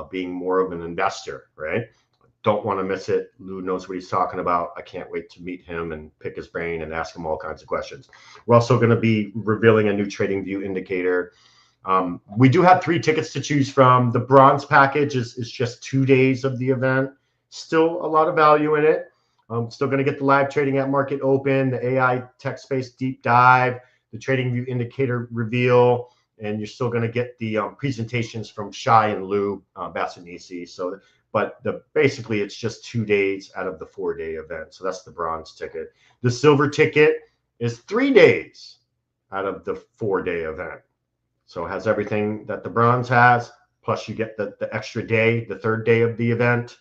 being more of an investor, right? Don't want to miss it. Lou knows what he's talking about. I can't wait to meet him and pick his brain and ask him all kinds of questions. We're also going to be revealing a new trading view indicator. We do have 3 tickets to choose from. The bronze package is just 2 days of the event. Still a lot of value in it. Still going to get the live trading at market open, the AI tech space deep dive, the trading view indicator reveal, and you're still going to get the presentations from Shai and Lou Bassanisi. So, but basically it's just 2 days out of the 4-day event. So that's the bronze ticket. The silver ticket is 3 days out of the 4-day event. So it has everything that the bronze has, plus you get the extra day, the 3rd day of the event.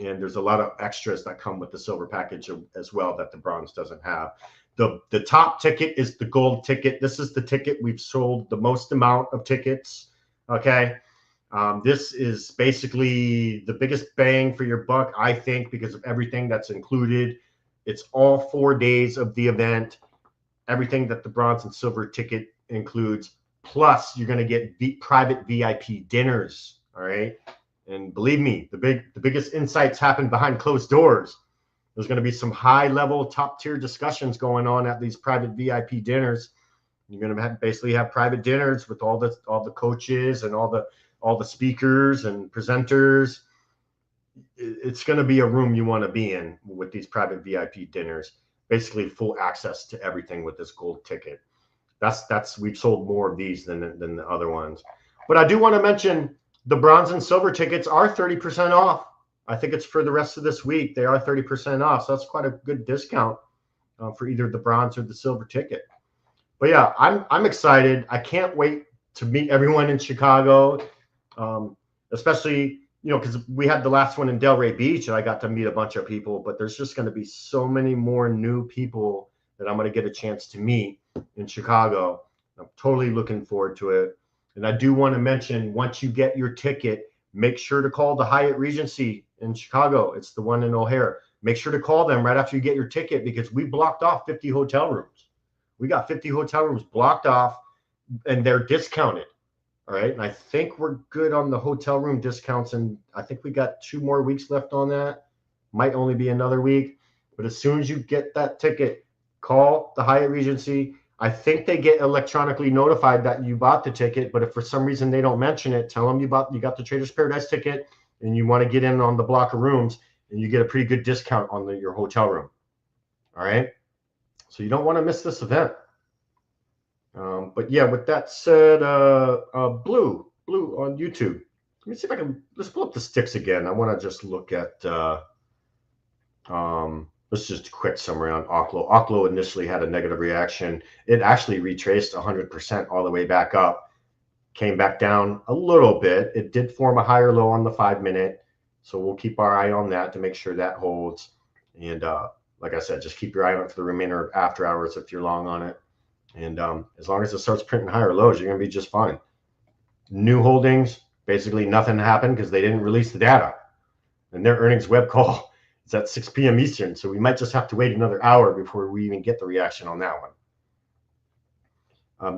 And there's a lot of extras that come with the silver package as well that the bronze doesn't have. The top ticket is the gold ticket. This is the ticket we've sold the most amount of tickets. Okay. This is basically the biggest bang for your buck, I think, because of everything that's included. It's all 4 days of the event, everything that the bronze and silver ticket includes. Plus, you're going to get private VIP dinners. All right. And believe me, the biggest insights happen behind closed doors. There's going to be some high level, top tier discussions going on at these private VIP dinners. You're going to basically have private dinners with all the coaches and all the speakers and presenters. It's going to be a room you want to be in with these private VIP dinners. Basically, full access to everything with this gold ticket. We've sold more of these than the other ones. But I do want to mention the bronze and silver tickets are 30% off. I think it's for the rest of this week. They are 30% off. So that's quite a good discount for either the bronze or the silver ticket. But yeah, I'm excited. I can't wait to meet everyone in Chicago, especially, because we had the last one in Delray Beach and I got to meet a bunch of people, but there's just going to be so many more new people that I'm going to get a chance to meet in Chicago. I'm totally looking forward to it. And I do want to mention, once you get your ticket, make sure to call the Hyatt Regency in Chicago. It's the one in O'Hare. Make sure to call them right after you get your ticket, because we blocked off 50 hotel rooms. We got 50 hotel rooms blocked off and they're discounted. All right. And I think we're good on the hotel room discounts. And I think we got 2 more weeks left on that. Might only be another week. But as soon as you get that ticket, call the Hyatt Regency. I think they get electronically notified that you bought the ticket, but if for some reason they don't mention it, tell them you got the Traders Paradise ticket and you want to get in on the block of rooms, and you get a pretty good discount on your hotel room. All right. So you don't want to miss this event. But yeah, with that said, Blue on YouTube. Let me see if let's pull up the sticks again. I want to just look at, let's just a quick summary on Oklo. Oklo initially had a negative reaction. It actually retraced 100% all the way back up, came back down a little bit. It did form a higher low on the 5-minute. So we'll keep our eye on that to make sure that holds. And like I said, just keep your eye on it for the remainder of after hours if you're long on it. And as long as it starts printing higher lows, you're going to be just fine. New holdings, basically nothing happened because they didn't release the data. And their earnings web call, it's at 6 p.m. Eastern, so we might just have to wait another hour before we even get the reaction on that one.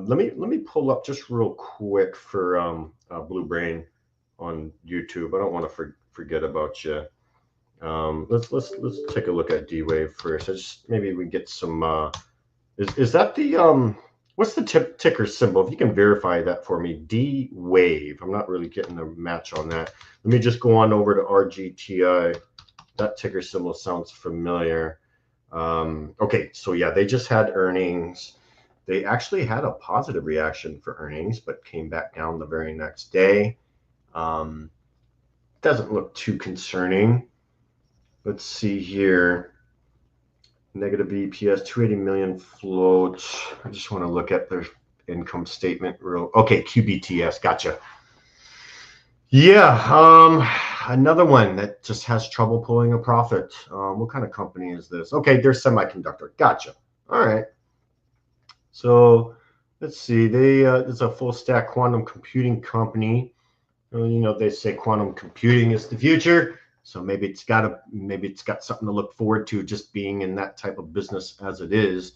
Let me pull up just real quick for Blue Brain on YouTube. I don't want to forget about you. Let's take a look at D-Wave first. Maybe we get some. Is that the what's the ticker symbol? If you can verify that for me, D-Wave. I'm not really getting a match on that. Let me just go on over to RGTI. That ticker symbol sounds familiar. Okay, so yeah, they just had earnings. They actually had a positive reaction for earnings, but came back down the very next day. Doesn't look too concerning. Let's see here. Negative EPS, 280 million float. I just want to look at their income statement real. Okay, QBTS, gotcha. Yeah, another one that just has trouble pulling a profit. What kind of company is this? Okay, they're semiconductor. Gotcha. All right. So let's see. It's a full stack quantum computing company. They say quantum computing is the future. So maybe it's got something to look forward to just being in that type of business as it is.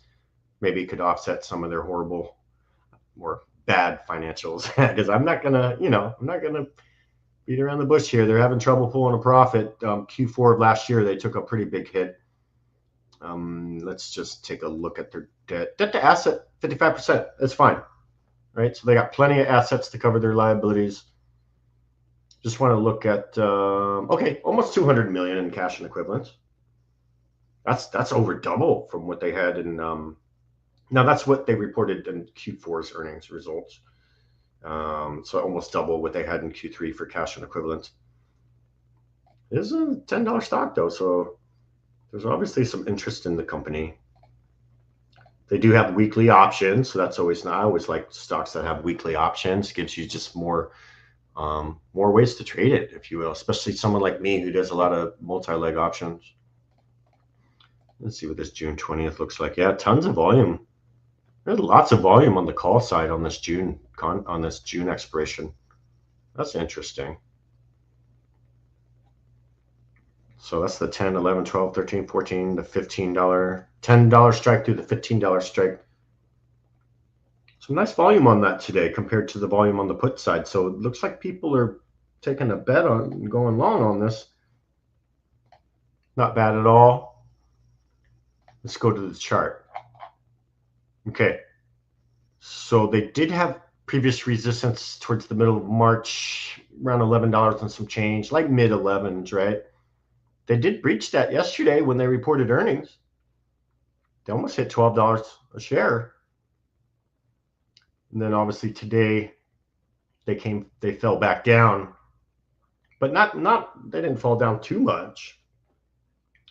Maybe it could offset some of their horrible or bad financials. Because I'm not gonna beat around the bush here. They're having trouble pulling a profit. Q4 of last year, they took a pretty big hit. Let's just take a look at their debt. Debt to asset, 55%. That's fine, right? So they got plenty of assets to cover their liabilities. Just want to look at okay, almost 200 million in cash and equivalents. That's over double from what they had in. Now that's what they reported in Q4's earnings results. So almost double what they had in Q3 for cash and equivalents. It is a $10 stock though, so there's obviously some interest in the company. They do have weekly options, so that's always nice. I always like stocks that have weekly options. It gives you just more ways to trade it, if you will, especially someone like me who does a lot of multi-leg options. Let's see what this June 20th looks like. Yeah, tons of volume. There's lots of volume on the call side on this June expiration. That's interesting. So that's the 10, 11, 12, 13, 14, the $15, $10 strike through the $15 strike. Some nice volume on that today compared to the volume on the put side. So it looks like people are taking a bet on going long on this. Not bad at all. Let's go to the chart. Okay. So they did have previous resistance towards the middle of March, around $11 and some change, like mid 11s, right? They did breach that yesterday when they reported earnings. They almost hit $12 a share. And then obviously today they fell back down, but they didn't fall down too much.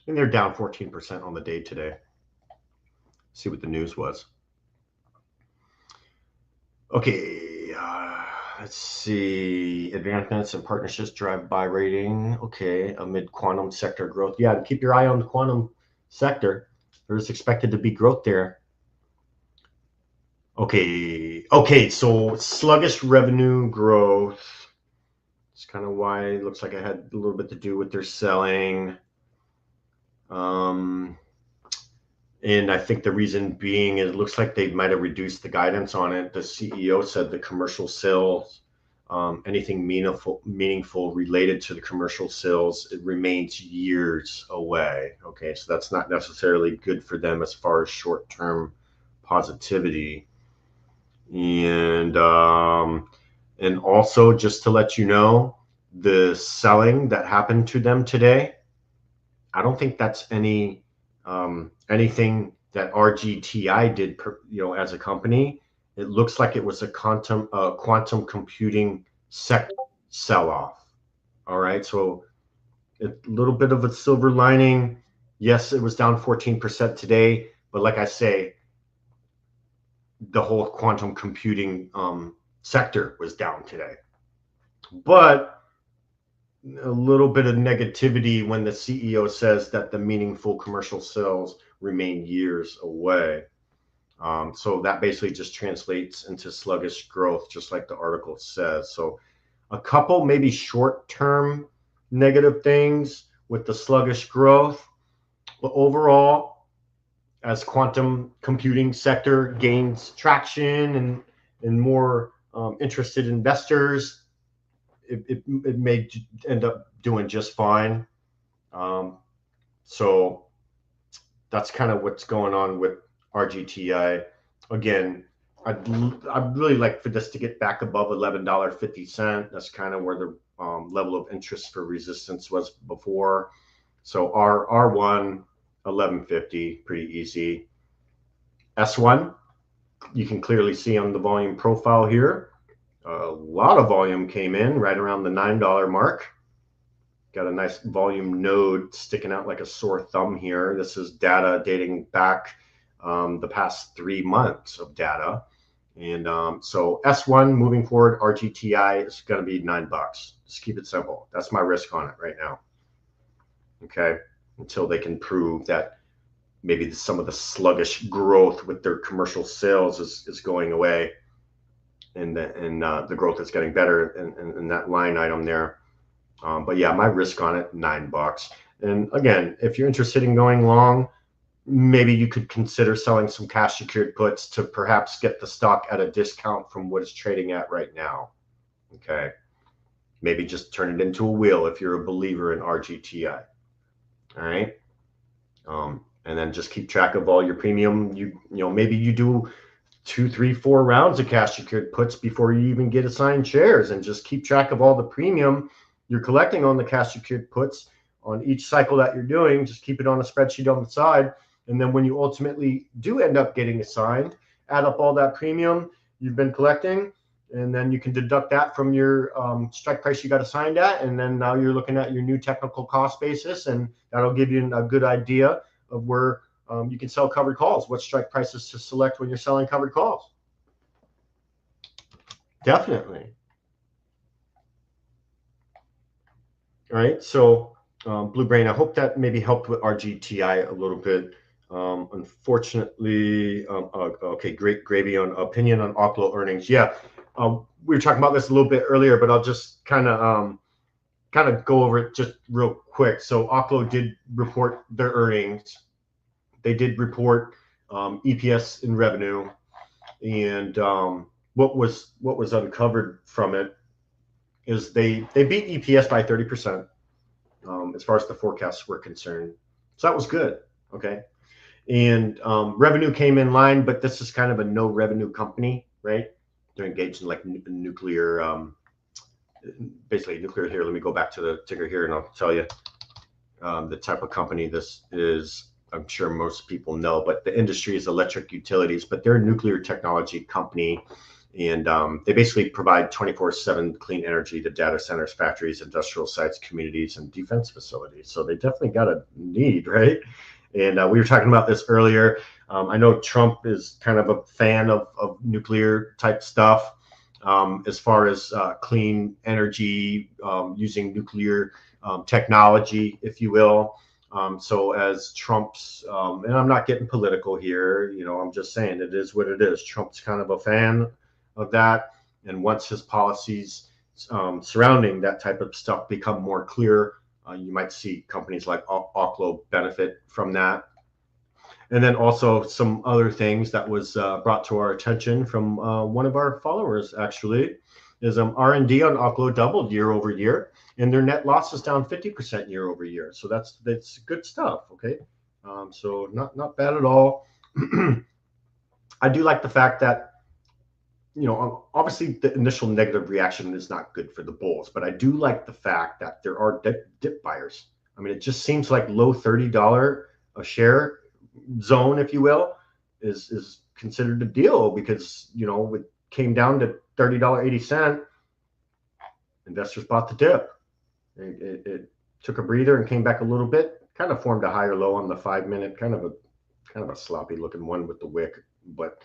And they're down 14% on the day today. See what the news was. Okay, let's see. Advancements and partnerships drive buy rating. Okay, amid quantum sector growth. Yeah, keep your eye on the quantum sector. There's expected to be growth there. Okay, so sluggish revenue growth. It's kind of why it looks like it had a little bit to do with their selling. And I think the reason being it looks like they might have reduced the guidance on it. The CEO said the commercial sales, anything meaningful related to the commercial sales, it remains years away. Okay, so that's not necessarily good for them as far as short-term positivity. And also just to let you know, the selling that happened to them today, I don't think that's anything that RGTI did, as a company. It looks like it was a quantum computing sell-off. All right, so a little bit of a silver lining. Yes, it was down 14% today, but like I say, the whole quantum computing sector was down today. But a little bit of negativity when the CEO says that the meaningful commercial sales remain years away. So that basically just translates into sluggish growth, just like the article says. So a couple maybe short-term negative things with the sluggish growth, but overall, as quantum computing sector gains traction and more interested investors, it may end up doing just fine. So that's kind of what's going on with RGTI. Again, I'd really like for this to get back above $11.50. That's kind of where the level of interest for resistance was before. So R1, 1150, pretty easy. S1, you can clearly see on the volume profile here, a lot of volume came in right around the $9 mark. Got a nice volume node sticking out like a sore thumb here. This is data dating back the past 3 months of data. And so S1 moving forward, RGTI is going to be $9. Just keep it simple. That's my risk on it right now. Okay, until they can prove that maybe some of the sluggish growth with their commercial sales is going away, and the growth is getting better in that line item there. But yeah, my risk on it, $9. And again, if you're interested in going long, maybe you could consider selling some cash secured puts to perhaps get the stock at a discount from what it's trading at right now. Okay, maybe just turn it into a wheel if you're a believer in RGTI. All right. And then just keep track of all your premium. You know, maybe you do 2, 3, 4 rounds of cash secured puts before you even get assigned shares, and just keep track of all the premium you're collecting on the cash secured puts on each cycle that you're doing. Just keep it on a spreadsheet on the side. And then when you ultimately do end up getting assigned, add up all that premium you've been collecting, and then you can deduct that from your strike price you got assigned at. And then now you're looking at your new technical cost basis, and that'll give you a good idea of where you can sell covered calls, what strike prices to select when you're selling covered calls. Definitely. All right, so Blue Brain, I hope that maybe helped with RGTI a little bit. Unfortunately, okay, great gravy on opinion on Oklo earnings. Yeah, we were talking about this a little bit earlier, but I'll just kind of go over it just real quick. So Oklo did report their earnings. They did report EPS and revenue, and what was uncovered from it is they beat EPS by 30% as far as the forecasts were concerned. So that was good. Okay. And revenue came in line, but this is kind of a no revenue company, right? They're engaged in like nuclear, basically nuclear here. Let me go back to the ticker here and I'll tell you the type of company this is. I'm sure most people know, but the industry is electric utilities, but they're a nuclear technology company. And they basically provide 24/7 clean energy to data centers, factories, industrial sites, communities, and defense facilities. So they definitely got a need, right? And we were talking about this earlier. I know Trump is kind of a fan of nuclear type stuff as far as clean energy, using nuclear technology, if you will. So as Trump's, and I'm not getting political here, you know, I'm just saying it is what it is. Trump's kind of a fan of that. And once his policies surrounding that type of stuff become more clear, you might see companies like Oklo benefit from that. And then also some other things that was brought to our attention from one of our followers, actually, is R&D on Oklo doubled year over year, and their net loss is down 50% year over year. So that's good stuff. Okay, so not bad at all. I do like the fact that, you know, obviously the initial negative reaction is not good for the bulls, but I do like the fact that there are dip buyers. I mean, it just seems like low $30 a share zone, if you will, is considered a deal, because, you know, it came down to $30.80. Investors bought the dip. It took a breather and came back a little bit, kind of formed a higher low on the 5-minute, kind of a sloppy looking one with the wick, but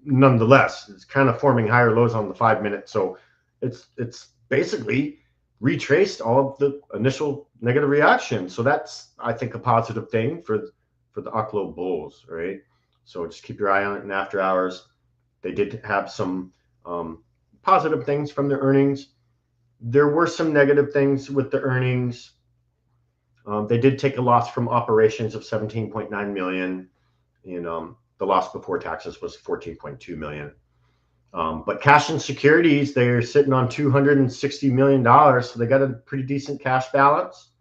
nonetheless, it's kind of forming higher lows on the 5-minute. So it's basically retraced all of the initial negative reaction. So that's, I think, a positive thing for the Oklo bulls, right? So just keep your eye on it in after hours. They did have some positive things from their earnings. There were some negative things with the earnings. They did take a loss from operations of 17.9 million, and the loss before taxes was 14.2 million. But cash and securities, they're sitting on $260 million. So they got a pretty decent cash balance.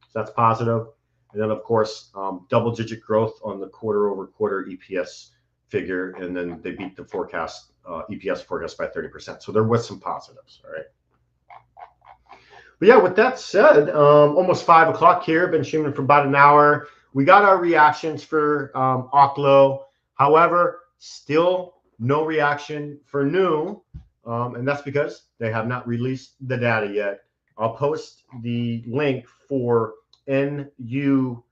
So that's positive. And then, of course, double-digit growth on the quarter-over-quarter EPS figure. And then they beat the forecast, EPS forecast by 30%. So there was some positives, all right? But yeah, with that said, almost 5 o'clock here. Been streaming for about an hour. We got our reactions for Oklo. However, still no reaction for new. And that's because they have not released the data yet. I'll post the link for NU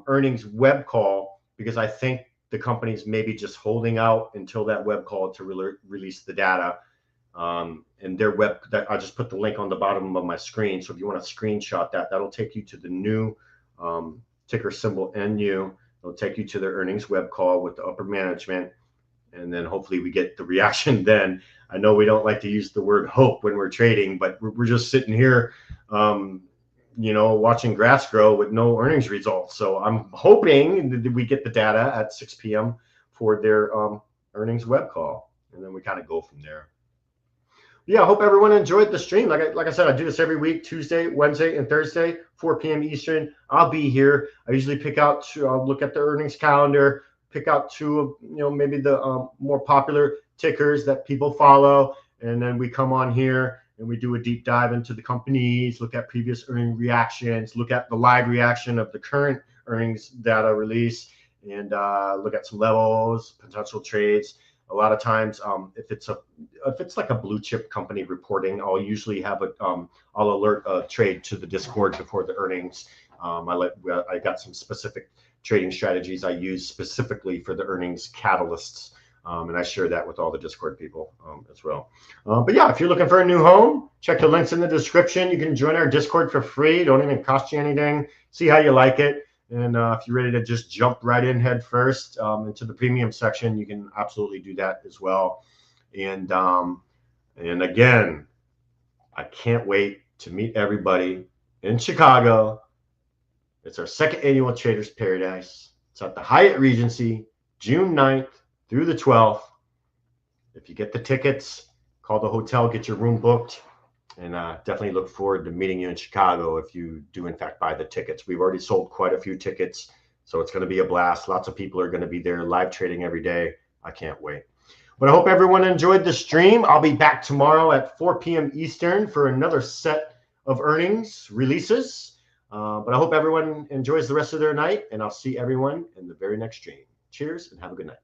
earnings web call, because I think the companies maybe just holding out until that web call to release the data. And their web, that I just put the link on the bottom of my screen. So if you want to screenshot that, that'll take you to the new ticker symbol NU. It'll take you to their earnings web call with the upper management. And then hopefully we get the reaction then. I know we don't like to use the word hope when we're trading, but we're just sitting here, watching grass grow with no earnings results. So I'm hoping that we get the data at 6 p.m. for their earnings web call. And then we kind of go from there. Yeah, I hope everyone enjoyed the stream. Like I said, I do this every week, Tuesday, Wednesday, and Thursday, 4 p.m. Eastern. I'll be here. I usually I'll look at the earnings calendar, pick out two of, maybe the more popular tickers that people follow. And then we come on here and we do a deep dive into the companies, look at previous earning reactions, look at the live reaction of the current earnings data release, and look at some levels, potential trades. A lot of times, if it's like a blue chip company reporting, I'll usually have I'll alert a trade to the Discord before the earnings. I got some specific trading strategies I use specifically for the earnings catalysts, and I share that with all the Discord people as well. But yeah, if you're looking for a new home, check the links in the description. You can join our Discord for free. Don't even cost you anything. See how you like it. And if you're ready to just jump right in head first into the premium section, you can absolutely do that as well. And again, I can't wait to meet everybody in Chicago. It's our second annual Traders Paradise. It's at the Hyatt Regency, June 9th through the 12th. If you get the tickets, call the hotel, get your room booked. And definitely look forward to meeting you in Chicago if you do, in fact, buy the tickets. We've already sold quite a few tickets, so it's going to be a blast. Lots of people are going to be there live trading every day. I can't wait. But I hope everyone enjoyed the stream. I'll be back tomorrow at 4 p.m. Eastern for another set of earnings releases. But I hope everyone enjoys the rest of their night, and I'll see everyone in the very next stream. Cheers and have a good night.